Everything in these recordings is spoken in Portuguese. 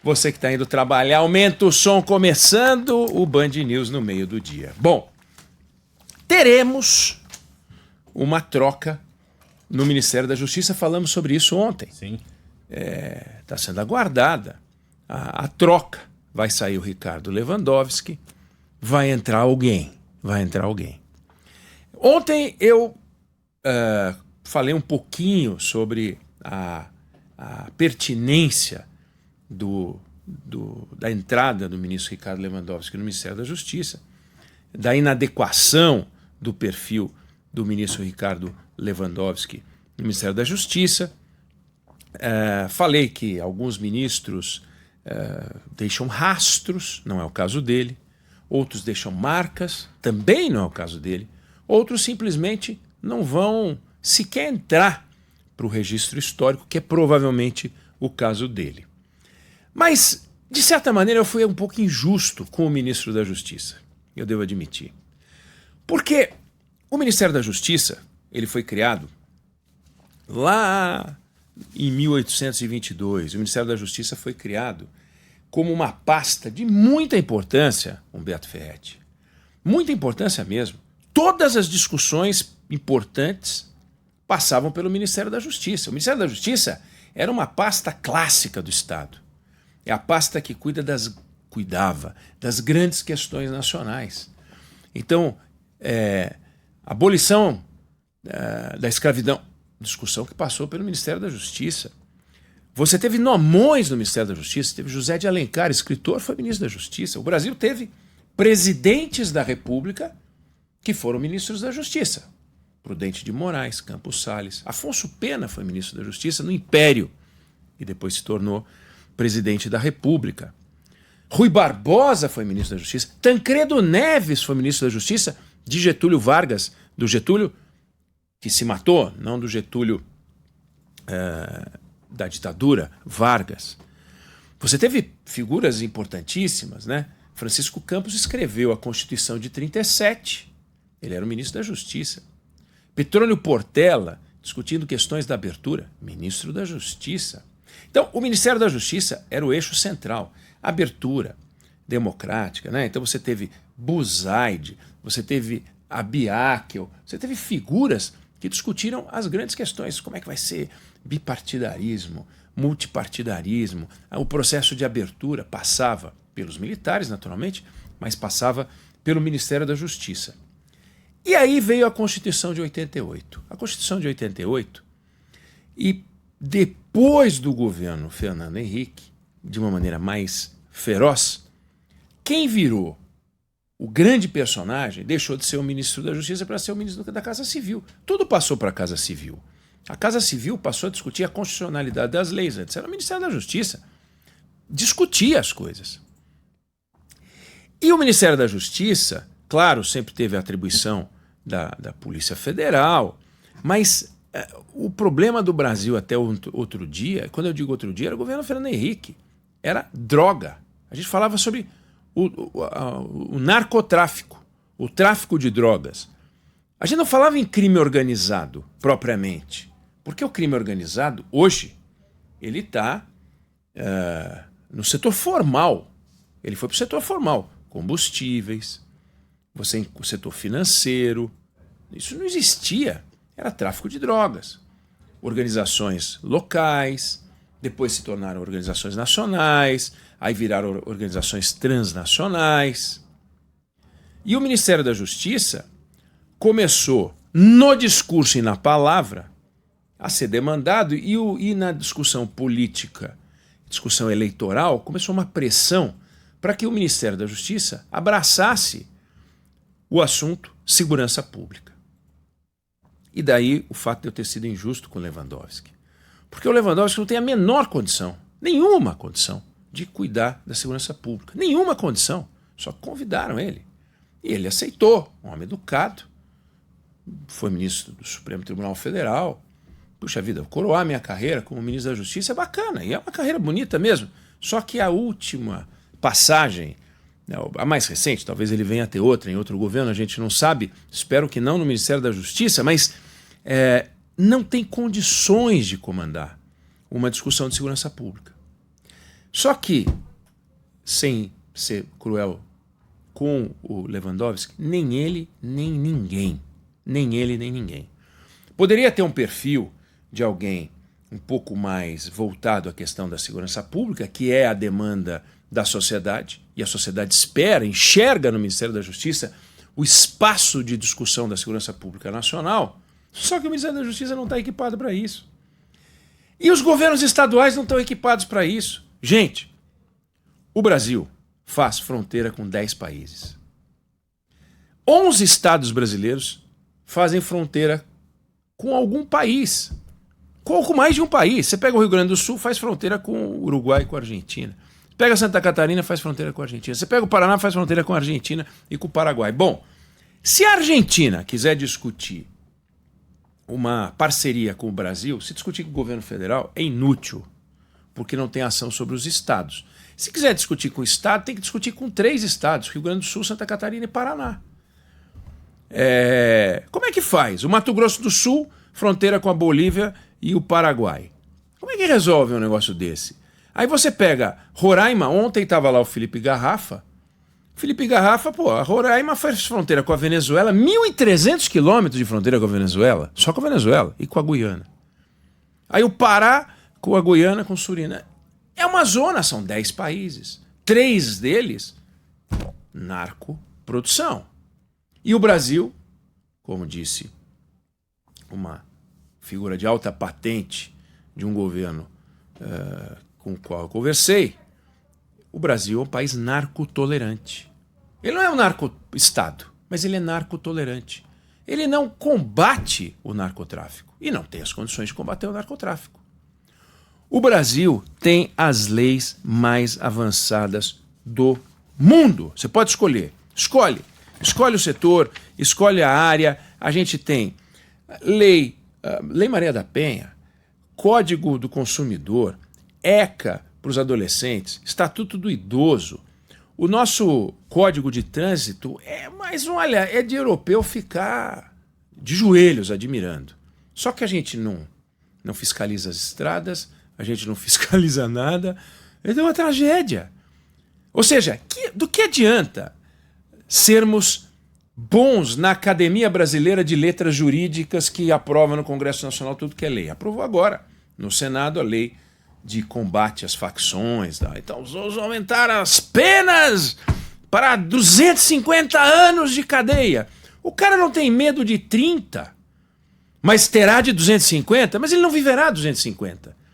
Você que está indo trabalhar, aumenta o som, começando o Band News no meio do dia. Bom, teremos uma troca no Ministério da Justiça, falamos sobre isso ontem. Sim. Está sendo aguardada a troca. Vai sair o Ricardo Lewandowski, vai entrar alguém. Ontem eu falei um pouquinho sobre a pertinência da entrada do ministro Ricardo Lewandowski no Ministério da Justiça, da inadequação do perfil do ministro Ricardo Lewandowski no Ministério da Justiça. Falei que alguns ministros deixam rastros, não é o caso dele. Outros deixam marcas, também não é o caso dele. Outros simplesmente não vão sequer entrar para o registro histórico, que é provavelmente o caso dele. Mas, de certa maneira, eu fui um pouco injusto com o ministro da Justiça, eu devo admitir. Porque o Ministério da Justiça, ele foi criado lá em 1822. O Ministério da Justiça foi criado como uma pasta de muita importância, Humberto Ferretti. Muita importância mesmo. Todas as discussões importantes passavam pelo Ministério da Justiça. O Ministério da Justiça era uma pasta clássica do Estado. É a pasta que cuidava das grandes questões nacionais. Então, a abolição da escravidão, discussão que passou pelo Ministério da Justiça. Você teve nomões no Ministério da Justiça, teve José de Alencar, escritor, foi ministro da Justiça. O Brasil teve presidentes da República que foram ministros da Justiça. Prudente de Moraes, Campos Salles. Afonso Pena foi ministro da Justiça no Império e depois se tornou presidente da República. Rui Barbosa foi ministro da Justiça. Tancredo Neves foi ministro da Justiça de Getúlio Vargas, do Getúlio que se matou, não do Getúlio da ditadura, Vargas. Você teve figuras importantíssimas, né? Francisco Campos escreveu a Constituição de 37, ele era o ministro da Justiça. Petrônio Portela, discutindo questões da abertura, ministro da Justiça. Então, o Ministério da Justiça era o eixo central. Abertura democrática, né? Então você teve Buzaide, você teve Abiakel, você teve figuras que discutiram as grandes questões. Como é que vai ser bipartidarismo, multipartidarismo? O processo de abertura passava pelos militares, naturalmente, mas passava pelo Ministério da Justiça. E aí veio a Constituição de 88. A Constituição de 88, e depois do governo Fernando Henrique, de uma maneira mais feroz, quem virou o grande personagem deixou de ser o ministro da Justiça para ser o ministro da Casa Civil. Tudo passou para a Casa Civil. A Casa Civil passou a discutir a constitucionalidade das leis. Antes era o Ministério da Justiça. Discutia as coisas. E o Ministério da Justiça, claro, sempre teve a atribuição da Polícia Federal, mas o problema do Brasil até outro dia, quando eu digo outro dia, era o governo Fernando Henrique. Era droga. A gente falava sobre o narcotráfico, o tráfico de drogas. A gente não falava em crime organizado, propriamente. Porque o crime organizado, hoje, ele está no setor formal. Ele foi para o setor formal. Combustíveis, o setor financeiro. Isso não existia. Era tráfico de drogas. Organizações locais, depois se tornaram organizações nacionais, aí viraram organizações transnacionais. E o Ministério da Justiça começou, no discurso e na palavra, a ser demandado, e na discussão política, discussão eleitoral, começou uma pressão para que o Ministério da Justiça abraçasse o assunto segurança pública. E daí o fato de eu ter sido injusto com o Lewandowski. Porque o Lewandowski não tem a menor condição, nenhuma condição, de cuidar da segurança pública. Nenhuma condição. Só convidaram ele. E ele aceitou, um homem educado, foi ministro do Supremo Tribunal Federal. Puxa vida, coroar minha carreira como ministro da Justiça é bacana, e é uma carreira bonita mesmo. Só que a última passagem, a mais recente, talvez ele venha a ter outra em outro governo, a gente não sabe, espero que não no Ministério da Justiça, mas não tem condições de comandar uma discussão de segurança pública. Só que, sem ser cruel com o Lewandowski, nem ele, nem ninguém. Nem ele, nem ninguém. Poderia ter um perfil de alguém um pouco mais voltado à questão da segurança pública, que é a demanda da sociedade, e a sociedade espera, enxerga no Ministério da Justiça o espaço de discussão da segurança pública nacional, só que o Ministério da Justiça não está equipado para isso. E os governos estaduais não estão equipados para isso. Gente, o Brasil faz fronteira com 10 países. 11 estados brasileiros fazem fronteira com algum país. Com mais de um país. Você pega o Rio Grande do Sul, faz fronteira com o Uruguai e com a Argentina. Pega Santa Catarina, faz fronteira com a Argentina. Você pega o Paraná, faz fronteira com a Argentina e com o Paraguai. Bom, se a Argentina quiser discutir uma parceria com o Brasil, se discutir com o governo federal, é inútil, porque não tem ação sobre os estados. Se quiser discutir com o estado, tem que discutir com 3 estados, Rio Grande do Sul, Santa Catarina e Paraná. Como é que faz? O Mato Grosso do Sul, fronteira com a Bolívia e o Paraguai. Como é que resolve um negócio desse? Aí você pega Roraima, ontem estava lá o Felipe Garrafa. Felipe Garrafa, a Roraima faz fronteira com a Venezuela, 1.300 quilômetros de fronteira com a Venezuela, só com a Venezuela e com a Guiana. Aí o Pará com a Guiana, com o Suriname. É uma zona, são 10 países. 3 deles, narcoprodução. E o Brasil, como disse uma figura de alta patente de um governo com o qual eu conversei, o Brasil é um país narcotolerante. Ele não é um narco-estado, mas ele é narcotolerante. Ele não combate o narcotráfico e não tem as condições de combater o narcotráfico. O Brasil tem as leis mais avançadas do mundo. Você pode escolher. Escolhe o setor, escolhe a área. A gente tem Lei Maria da Penha, Código do Consumidor, ECA para os adolescentes, Estatuto do Idoso. O nosso Código de Trânsito é de europeu ficar de joelhos admirando. Só que a gente não fiscaliza as estradas, a gente não fiscaliza nada. É uma tragédia. Ou seja, do que adianta sermos bons na Academia Brasileira de Letras Jurídicas que aprova no Congresso Nacional tudo que é lei? Aprovou agora, no Senado, a lei de combate às facções. Então, vamos aumentar as penas para 250 anos de cadeia. O cara não tem medo de 30, mas terá de 250, mas ele não viverá 250.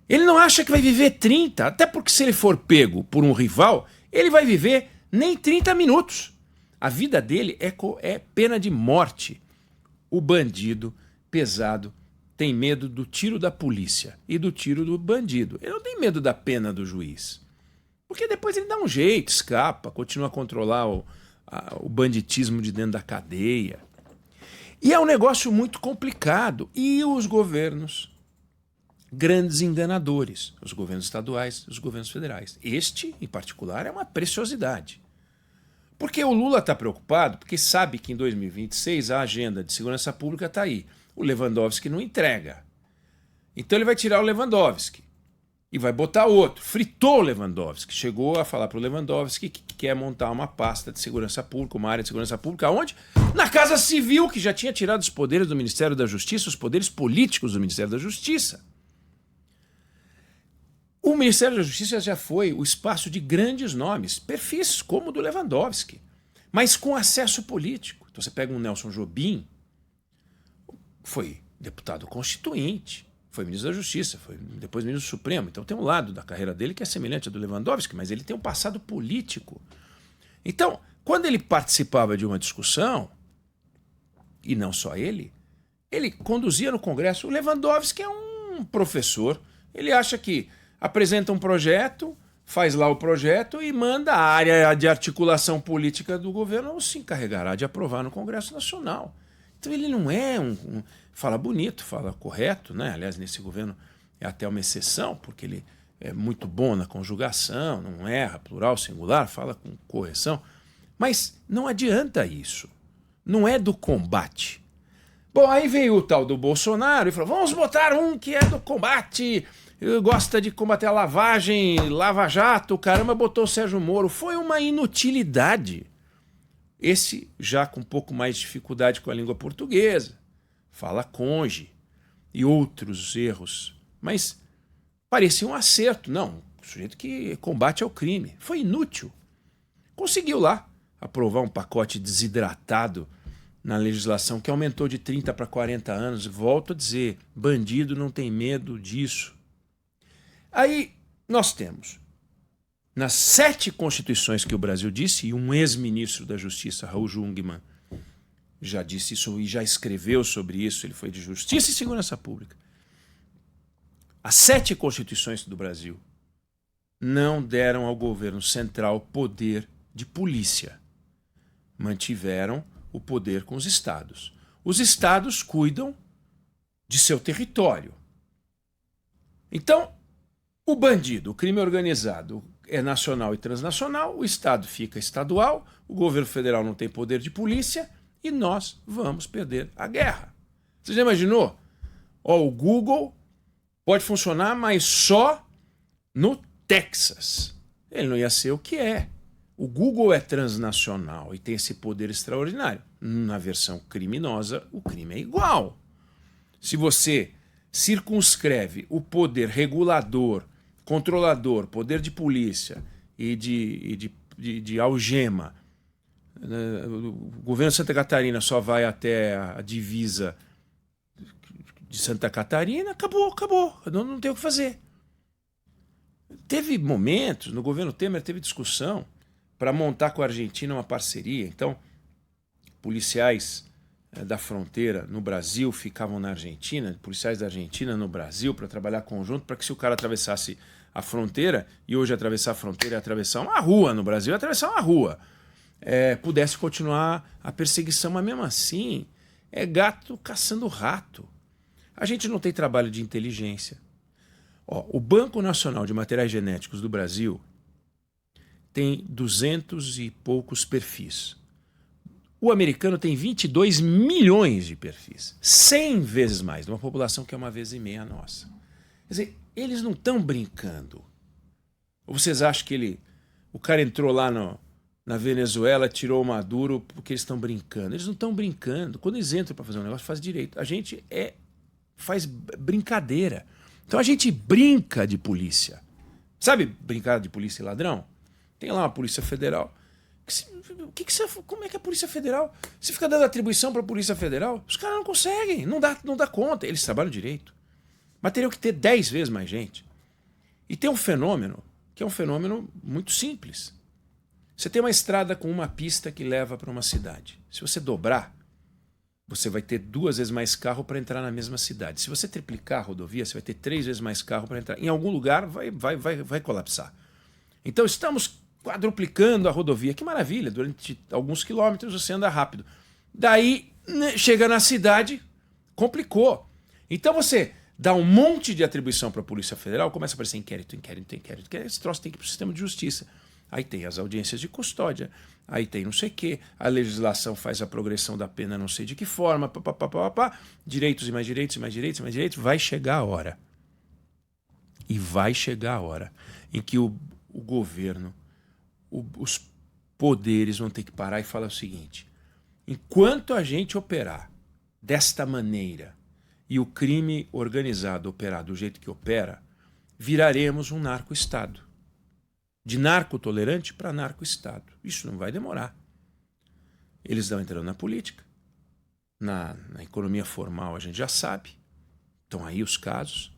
Ele não acha que vai viver 30, até porque se ele for pego por um rival, ele vai viver nem 30 minutos. A vida dele é pena de morte. O bandido pesado tem medo do tiro da polícia e do tiro do bandido. Ele não tem medo da pena do juiz. Porque depois ele dá um jeito, escapa, continua a controlar o banditismo de dentro da cadeia. E é um negócio muito complicado. E os governos, grandes enganadores, os governos estaduais, os governos federais. Este, em particular, é uma preciosidade. Porque o Lula está preocupado, porque sabe que em 2026 a agenda de segurança pública está aí. O Lewandowski não entrega. Então ele vai tirar o Lewandowski e vai botar outro. Fritou o Lewandowski. Chegou a falar para o Lewandowski que quer montar uma pasta de segurança pública, uma área de segurança pública. Onde? Na Casa Civil, que já tinha tirado os poderes do Ministério da Justiça, os poderes políticos do Ministério da Justiça. O Ministério da Justiça já foi o espaço de grandes nomes, perfis como o do Lewandowski, mas com acesso político. Então você pega um Nelson Jobim, foi deputado constituinte, foi ministro da Justiça, foi depois ministro do Supremo. Então tem um lado da carreira dele que é semelhante ao do Lewandowski, mas ele tem um passado político. Então, quando ele participava de uma discussão, e não só ele conduzia no Congresso. O Lewandowski é um professor, ele acha que apresenta um projeto, faz lá o projeto e manda a área de articulação política do governo se encarregará de aprovar no Congresso Nacional. Então ele não é fala bonito, fala correto, né? Aliás, nesse governo é até uma exceção, porque ele é muito bom na conjugação, não erra, plural, singular, fala com correção. Mas não adianta isso. Não é do combate. Bom, aí veio o tal do Bolsonaro e falou, vamos botar um que é do combate, gosta de combater a lavagem, lava-jato, caramba, botou o Sérgio Moro. Foi uma inutilidade. Esse já com um pouco mais de dificuldade com a língua portuguesa, fala conge e outros erros. Mas parecia um acerto. Não, o sujeito que combate ao crime. Foi inútil. Conseguiu lá aprovar um pacote desidratado na legislação que aumentou de 30 para 40 anos. Volto a dizer, bandido não tem medo disso. Aí nós temos, nas 7 constituições que o Brasil disse, e um ex-ministro da Justiça, Raul Jungmann, já disse isso e já escreveu sobre isso, ele foi de Justiça e Segurança Pública. As 7 constituições do Brasil não deram ao governo central poder de polícia. Mantiveram o poder com os estados. Os estados cuidam de seu território. Então, o bandido, o crime organizado é nacional e transnacional, o estado fica estadual, o governo federal não tem poder de polícia e nós vamos perder a guerra. Você já imaginou? O Google pode funcionar, mas só no Texas. Ele não ia ser o que é. O Google é transnacional e tem esse poder extraordinário. Na versão criminosa, o crime é igual. Se você circunscreve o poder regulador, controlador, poder de polícia e de algema, o governo de Santa Catarina só vai até a divisa de Santa Catarina, acabou. Não tem o que fazer. Teve momentos, no governo Temer teve discussão para montar com a Argentina uma parceria. Então, policiais da fronteira no Brasil ficavam na Argentina, policiais da Argentina no Brasil, para trabalhar conjunto, para que se o cara atravessasse a fronteira, e hoje atravessar a fronteira é atravessar uma rua no Brasil, é atravessar uma rua, pudesse continuar a perseguição, mas mesmo assim é gato caçando rato. A gente não tem trabalho de inteligência. O Banco Nacional de Materiais Genéticos do Brasil tem 200 e poucos perfis. O americano tem 22 milhões de perfis. 100 vezes mais, de uma população que é 1,5 vezes a nossa. Quer dizer, eles não estão brincando. Ou vocês acham que o cara entrou lá na Venezuela, tirou o Maduro porque eles estão brincando? Eles não estão brincando. Quando eles entram para fazer um negócio, faz direito. A gente faz brincadeira. Então a gente brinca de polícia. Sabe brincar de polícia e ladrão? Tem lá uma Polícia Federal. Como é que é a Polícia Federal? Você fica dando atribuição para a Polícia Federal? Os caras não conseguem, não dá conta. Eles trabalham direito. Mas teriam que ter 10 vezes mais gente. E tem um fenômeno, que é um fenômeno muito simples. Você tem uma estrada com uma pista que leva para uma cidade. Se você dobrar, você vai ter 2 vezes mais carro para entrar na mesma cidade. Se você triplicar a rodovia, você vai ter 3 vezes mais carro para entrar. Em algum lugar vai colapsar. Então estamos quadruplicando a rodovia. Que maravilha, durante alguns quilômetros você anda rápido. Daí, chega na cidade, complicou. Então você dá um monte de atribuição para a Polícia Federal, começa a aparecer inquérito. Esse troço tem que ir para o sistema de justiça. Aí tem as audiências de custódia, aí tem não sei o quê, a legislação faz a progressão da pena não sei de que forma, direitos e mais direitos, vai chegar a hora. E vai chegar a hora em que o governo, os poderes vão ter que parar e falar o seguinte: enquanto a gente operar desta maneira e o crime organizado operar do jeito que opera, viraremos um narco-estado. De narco-tolerante para narco-estado. Isso não vai demorar. Eles estão entrando na política, na economia formal a gente já sabe, estão aí os casos,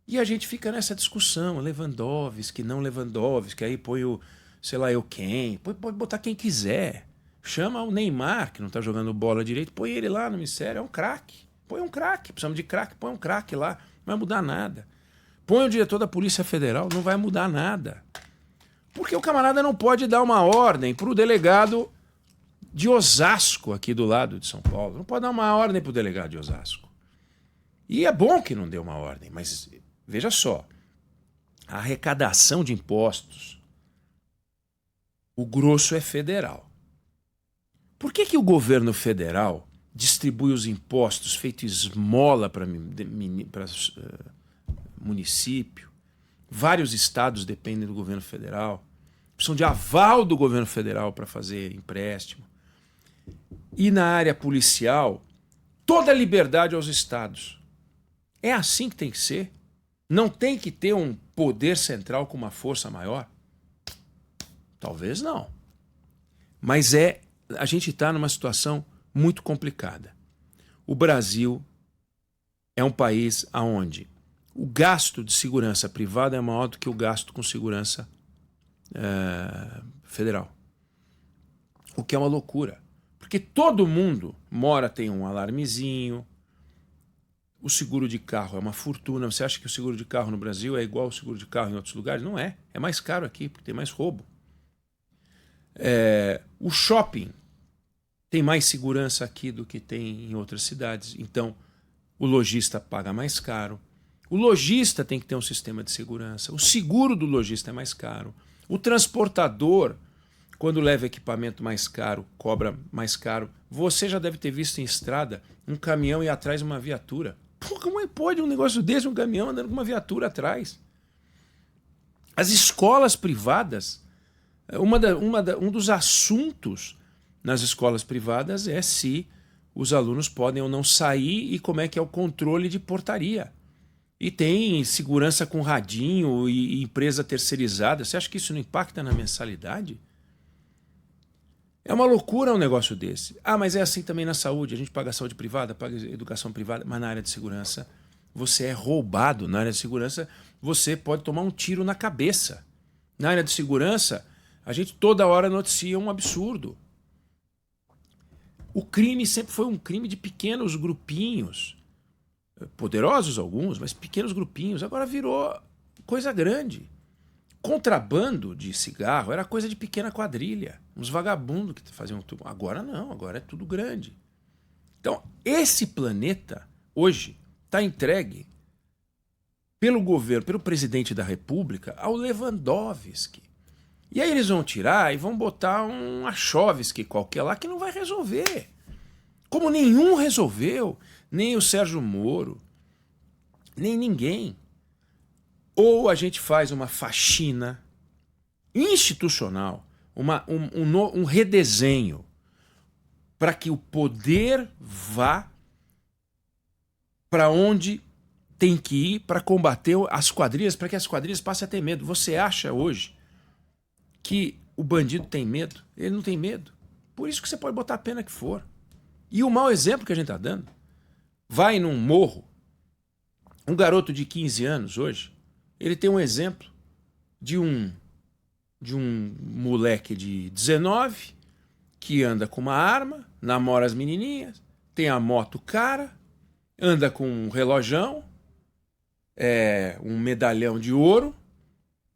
e a gente fica nessa discussão, Lewandowski, não Lewandowski, aí põe o, sei lá eu quem, pode botar quem quiser, chama o Neymar, que não está jogando bola direito, põe ele lá no ministério, é um craque, põe um craque, precisamos de craque, põe um craque lá, não vai mudar nada. Põe o diretor da Polícia Federal, não vai mudar nada. Porque o camarada não pode dar uma ordem para o delegado de Osasco, aqui do lado de São Paulo. Não pode dar uma ordem para o delegado de Osasco. E é bom que não dê uma ordem, mas veja só, a arrecadação de impostos, o grosso é federal. Por que o governo federal distribui os impostos feito esmola para município, vários estados dependem do governo federal, precisam de aval do governo federal para fazer empréstimo. E na área policial, toda a liberdade aos estados. É assim que tem que ser? Não tem que ter um poder central com uma força maior? Talvez não. Mas a gente está numa situação muito complicada. O Brasil é um país onde o gasto de segurança privada é maior do que o gasto com segurança federal. O que é uma loucura. Porque todo mundo tem um alarmezinho, o seguro de carro é uma fortuna. Você acha que o seguro de carro no Brasil é igual ao seguro de carro em outros lugares? Não é. É mais caro aqui, porque tem mais roubo. O shopping tem mais segurança aqui do que tem em outras cidades. Então, o lojista paga mais caro. O lojista tem que ter um sistema de segurança. O seguro do lojista é mais caro. O transportador, quando leva equipamento mais caro, cobra mais caro. Você já deve ter visto em estrada um caminhão ir atrás de uma viatura. Pô, como é que pode um negócio desse, um caminhão andando com uma viatura atrás? As escolas privadas, um dos assuntos nas escolas privadas é se os alunos podem ou não sair e como é que é o controle de portaria. E tem segurança com radinho e empresa terceirizada. Você acha que isso não impacta na mensalidade? É uma loucura um negócio desse. Mas é assim também na saúde. A gente paga saúde privada, paga educação privada, mas na área de segurança você é roubado. Na área de segurança você pode tomar um tiro na cabeça. Na área de segurança a gente toda hora noticia um absurdo. O crime sempre foi um crime de pequenos grupinhos. Poderosos alguns, mas pequenos grupinhos. Agora virou coisa grande. Contrabando de cigarro era coisa de pequena quadrilha. Uns vagabundos que faziam tudo. Agora não, agora é tudo grande. Então, esse planeta, hoje, está entregue pelo governo, pelo presidente da República, ao Lewandowski. E aí eles vão tirar e vão botar um Achovski qualquer lá que não vai resolver. Como nenhum resolveu, nem o Sérgio Moro, nem ninguém. Ou a gente faz uma faxina institucional, um redesenho para que o poder vá para onde tem que ir para combater as quadrilhas, para que as quadrilhas passem a ter medo. Você acha hoje que o bandido tem medo? Ele não tem medo. Por isso que você pode botar a pena que for. E o mau exemplo que a gente está dando, vai num morro, um garoto de 15 anos hoje, ele tem um exemplo de um moleque de 19 que anda com uma arma, namora as menininhas, tem a moto cara, anda com um relojão, um medalhão de ouro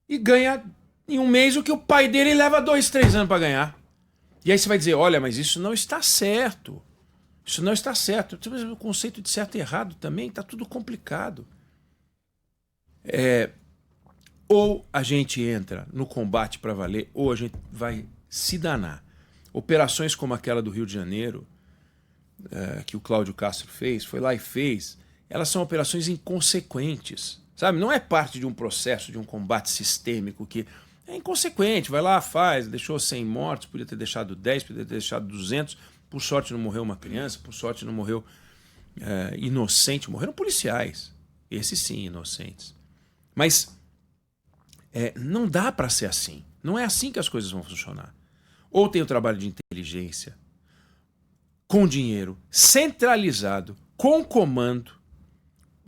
e ganha em um mês o que o pai dele leva 2, 3 anos para ganhar. E aí você vai dizer, olha, mas isso não está certo. Isso não está certo. O conceito de certo e errado também está tudo complicado. Ou a gente entra no combate para valer, ou a gente vai se danar. Operações como aquela do Rio de Janeiro, que o Cláudio Castro fez, foi lá e fez, elas são operações inconsequentes. Sabe? Não é parte de um processo, de um combate sistêmico que é inconsequente. Vai lá, faz, deixou 100 mortos, podia ter deixado 10, podia ter deixado 200. Por sorte não morreu uma criança, por sorte não morreu inocente, morreram policiais. Esses sim, inocentes. Mas não dá para ser assim. Não é assim que as coisas vão funcionar. Ou tem o trabalho de inteligência, com dinheiro centralizado, com comando.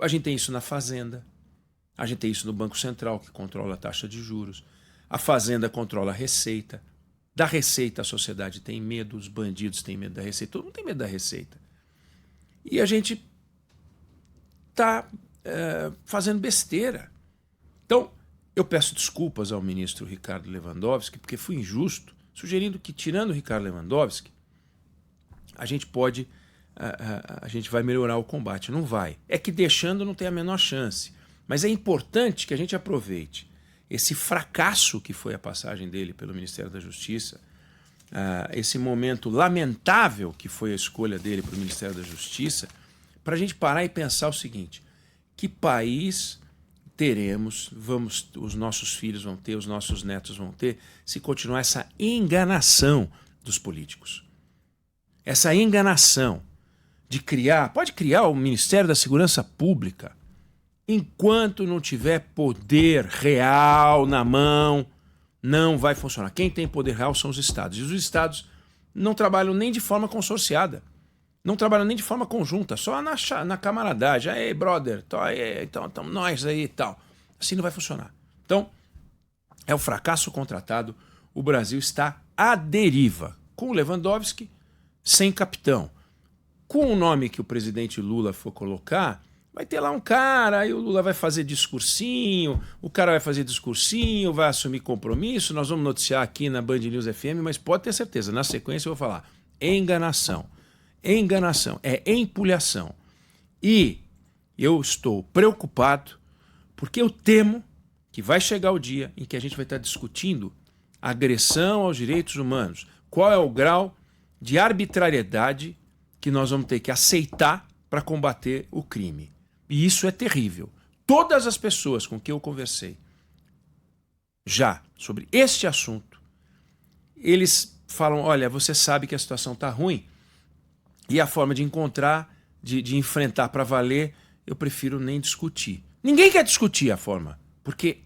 A gente tem isso na Fazenda. A gente tem isso no Banco Central, que controla a taxa de juros. A Fazenda controla a Receita. Da Receita a sociedade tem medo, os bandidos têm medo da Receita. Todo mundo tem medo da Receita. E a gente está fazendo besteira. Então, eu peço desculpas ao ministro Ricardo Lewandowski, porque fui injusto, sugerindo que, tirando o Ricardo Lewandowski, a gente vai melhorar o combate. Não vai. É que deixando não tem a menor chance. Mas é importante que a gente aproveite esse fracasso que foi a passagem dele pelo Ministério da Justiça, esse momento lamentável que foi a escolha dele para o Ministério da Justiça, para a gente parar e pensar o seguinte: que país, teremos, os nossos filhos vão ter, os nossos netos vão ter, se continuar essa enganação dos políticos. Essa enganação de pode criar o Ministério da Segurança Pública, enquanto não tiver poder real na mão, não vai funcionar. Quem tem poder real são os estados. E os estados não trabalham nem de forma consorciada, não trabalham nem de forma conjunta, só na camaradagem. Aí, brother, então, nós aí e tal. Assim não vai funcionar. Então, é o fracasso contratado. O Brasil está à deriva, com o Lewandowski sem capitão. Com o nome que o presidente Lula for colocar, vai ter lá um cara, aí o Lula vai fazer discursinho, o cara vai fazer discursinho, vai assumir compromisso, nós vamos noticiar aqui na Band News FM, mas pode ter certeza, na sequência eu vou falar enganação. Enganação, é empulhação. E eu estou preocupado porque eu temo que vai chegar o dia em que a gente vai estar discutindo agressão aos direitos humanos. Qual é o grau de arbitrariedade que nós vamos ter que aceitar para combater o crime. E isso é terrível. Todas as pessoas com quem eu conversei já sobre este assunto, eles falam, olha, você sabe que a situação está ruim e a forma de encontrar, de enfrentar para valer, eu prefiro nem discutir. Ninguém quer discutir a forma, porque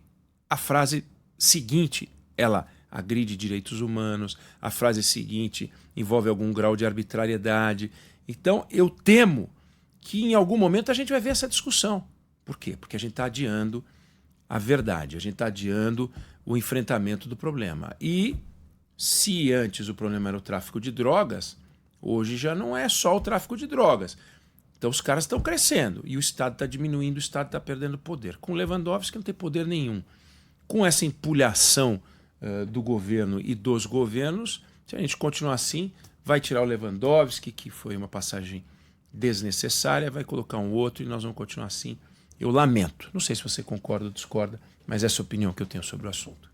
a frase seguinte, ela agride direitos humanos, a frase seguinte envolve algum grau de arbitrariedade. Então eu temo que em algum momento a gente vai ver essa discussão. Por quê? Porque a gente está adiando a verdade, a gente está adiando o enfrentamento do problema. E se antes o problema era o tráfico de drogas, hoje já não é só o tráfico de drogas. Então os caras estão crescendo e o Estado está diminuindo, o Estado está perdendo poder. Com Lewandowski não tem poder nenhum. Com essa empulhação do governo e dos governos, se a gente continuar assim, vai tirar o Lewandowski, que foi uma passagem desnecessária, vai colocar um outro e nós vamos continuar assim. Eu lamento. Não sei se você concorda ou discorda, mas essa é a opinião que eu tenho sobre o assunto.